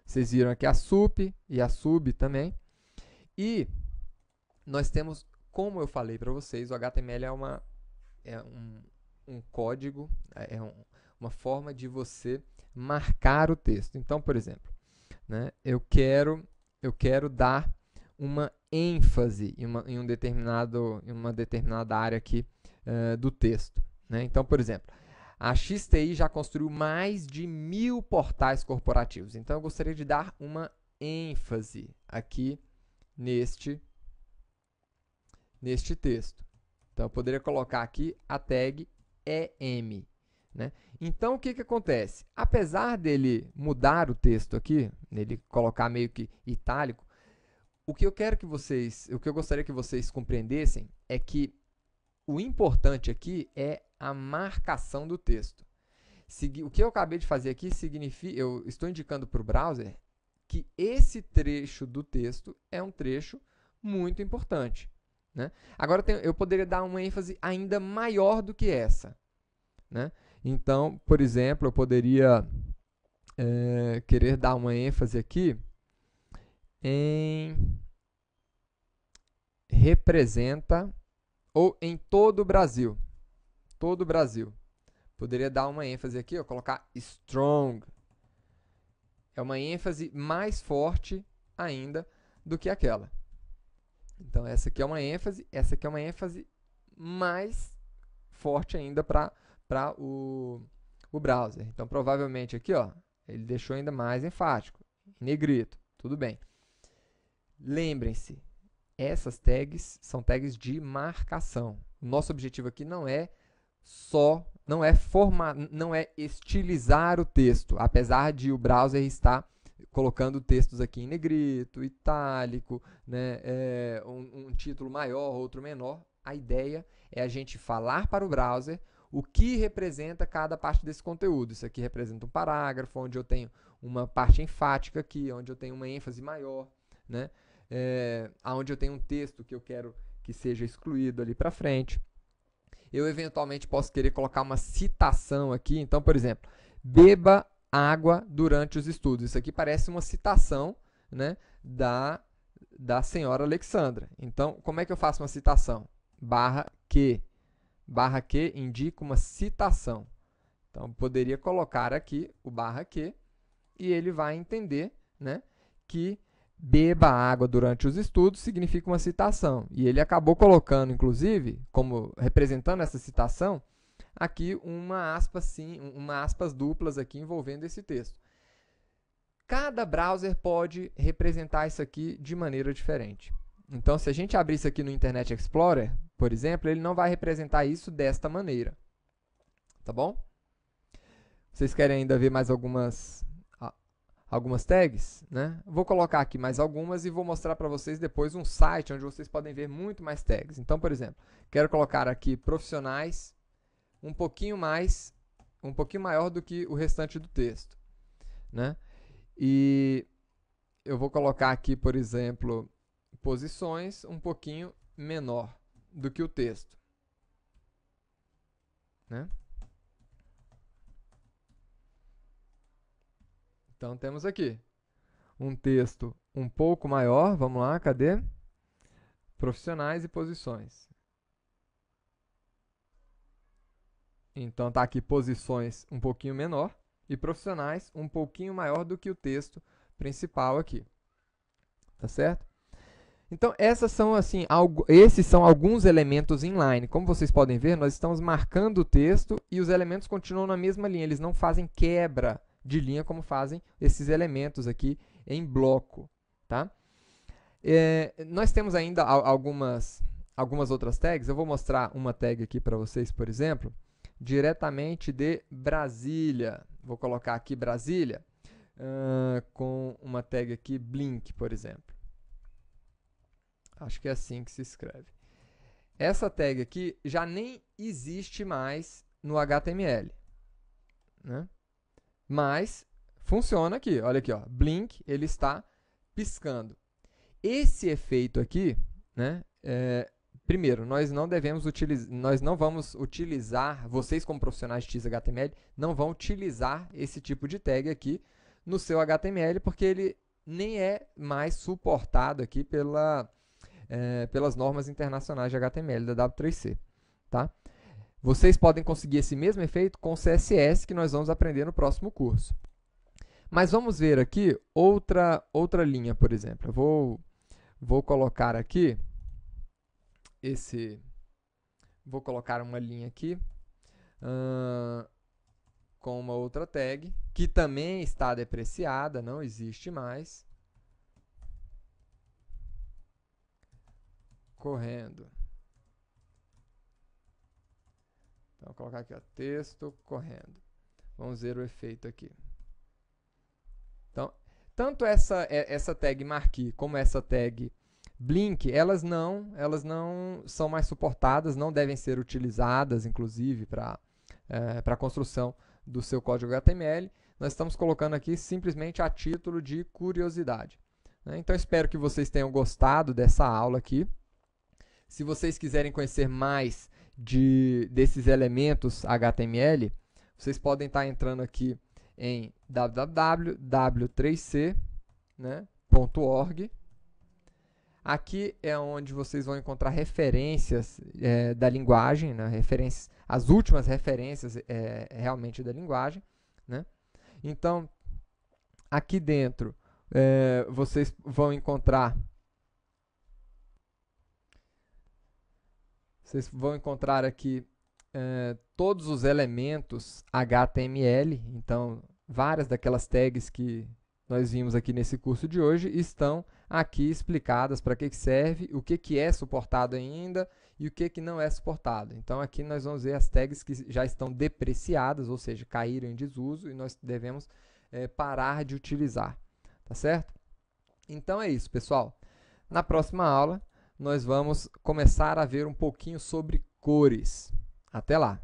Vocês viram aqui a sup e a sub também. E nós temos, como eu falei para vocês, o HTML é um código, uma forma de você marcar o texto. Então, por exemplo, né, eu quero dar uma ênfase em uma determinada área aqui do texto. Né? Então, por exemplo, a XTI já construiu mais de 1000 portais corporativos. Então, eu gostaria de dar uma ênfase aqui neste texto. Então, eu poderia colocar aqui a tag EM. Né? Então, o que acontece? Apesar dele mudar o texto aqui, ele colocar meio que itálico, o que eu gostaria que vocês compreendessem é que o importante aqui é a marcação do texto. O que eu acabei de fazer aqui significa, eu estou indicando para o browser que esse trecho do texto é um trecho muito importante. Né? Agora, eu poderia dar uma ênfase ainda maior do que essa. Né? Então, por exemplo, eu poderia querer dar uma ênfase aqui em representa ou em todo o Brasil. Todo o Brasil. Poderia dar uma ênfase aqui, ó, colocar strong. É uma ênfase mais forte ainda do que aquela. Então, essa aqui é uma ênfase mais forte ainda para o browser. Então, provavelmente aqui, ó, ele deixou ainda mais enfático, em negrito, tudo bem. Lembrem-se, essas tags são tags de marcação. O nosso objetivo aqui não é estilizar o texto, apesar de o browser estar colocando textos aqui em negrito, itálico, né, um título maior, outro menor. A ideia é a gente falar para o browser o que representa cada parte desse conteúdo. Isso aqui representa um parágrafo, onde eu tenho uma parte enfática aqui, onde eu tenho uma ênfase maior, né, onde eu tenho um texto que eu quero que seja excluído ali para frente. Eu eventualmente posso querer colocar uma citação aqui. Então, por exemplo, beba água durante os estudos. Isso aqui parece uma citação, né, da senhora Alexandra. Então, como é que eu faço uma citação? Barra que indica uma citação. Então, eu poderia colocar aqui o barra que e ele vai entender, né, que beba água durante os estudos significa uma citação. E ele acabou colocando, inclusive, como representando essa citação, aqui uma aspas duplas aqui envolvendo esse texto. Cada browser pode representar isso aqui de maneira diferente. Então, se a gente abrir isso aqui no Internet Explorer, por exemplo, ele não vai representar isso desta maneira. Tá bom? Vocês querem ainda ver mais algumas tags? Né? Vou colocar aqui mais algumas e vou mostrar para vocês depois um site onde vocês podem ver muito mais tags. Então, por exemplo, quero colocar aqui profissionais um pouquinho maior do que o restante do texto. Né? E eu vou colocar aqui, por exemplo, posições um pouquinho menor do que o texto. Né? Então, temos aqui um texto um pouco maior. Vamos lá, cadê? Profissionais e posições. Então, está aqui posições um pouquinho menor e profissionais um pouquinho maior do que o texto principal aqui. Tá certo? Então, esses são alguns elementos inline. Como vocês podem ver, nós estamos marcando o texto e os elementos continuam na mesma linha. Eles não fazem quebra de linha como fazem esses elementos aqui em bloco. Tá? Nós temos ainda algumas outras tags. Eu vou mostrar uma tag aqui para vocês, por exemplo, diretamente de Brasília. Vou colocar aqui Brasília com uma tag aqui Blink, por exemplo. Acho que é assim que se escreve. Essa tag aqui já nem existe mais no HTML. Né? Mas funciona aqui. Olha aqui, ó. Blink, ele está piscando. Esse efeito aqui, né, primeiro, nós não vamos utilizar, vocês como profissionais de XHTML, não vão utilizar esse tipo de tag aqui no seu HTML, porque ele nem é mais suportado aqui pelas normas internacionais de HTML da W3C. Tá? Vocês podem conseguir esse mesmo efeito com o CSS, que nós vamos aprender no próximo curso. Mas vamos ver aqui outra linha, por exemplo. Eu vou colocar aqui vou colocar uma linha aqui com uma outra tag, que também está depreciada, não existe mais. Correndo. Então, vou colocar aqui, ó, texto correndo. Vamos ver o efeito aqui. Então, tanto essa tag marquee como essa tag blink, elas não são mais suportadas, não devem ser utilizadas, inclusive, para a construção do seu código HTML. Nós estamos colocando aqui simplesmente a título de curiosidade. Né? Então, espero que vocês tenham gostado dessa aula aqui. Se vocês quiserem conhecer mais desses elementos HTML, vocês podem estar entrando aqui em www.w3c.org. Aqui é onde vocês vão encontrar referências da linguagem, né? As últimas referências realmente da linguagem. Né? Então, aqui dentro, vocês vão encontrar aqui todos os elementos HTML. Então, várias daquelas tags que nós vimos aqui nesse curso de hoje estão aqui explicadas para que serve, o que é suportado ainda e o que não é suportado. Então, aqui nós vamos ver as tags que já estão depreciadas, ou seja, caíram em desuso e nós devemos parar de utilizar. Tá certo? Então, é isso, pessoal. Na próxima aula, nós vamos começar a ver um pouquinho sobre cores. Até lá!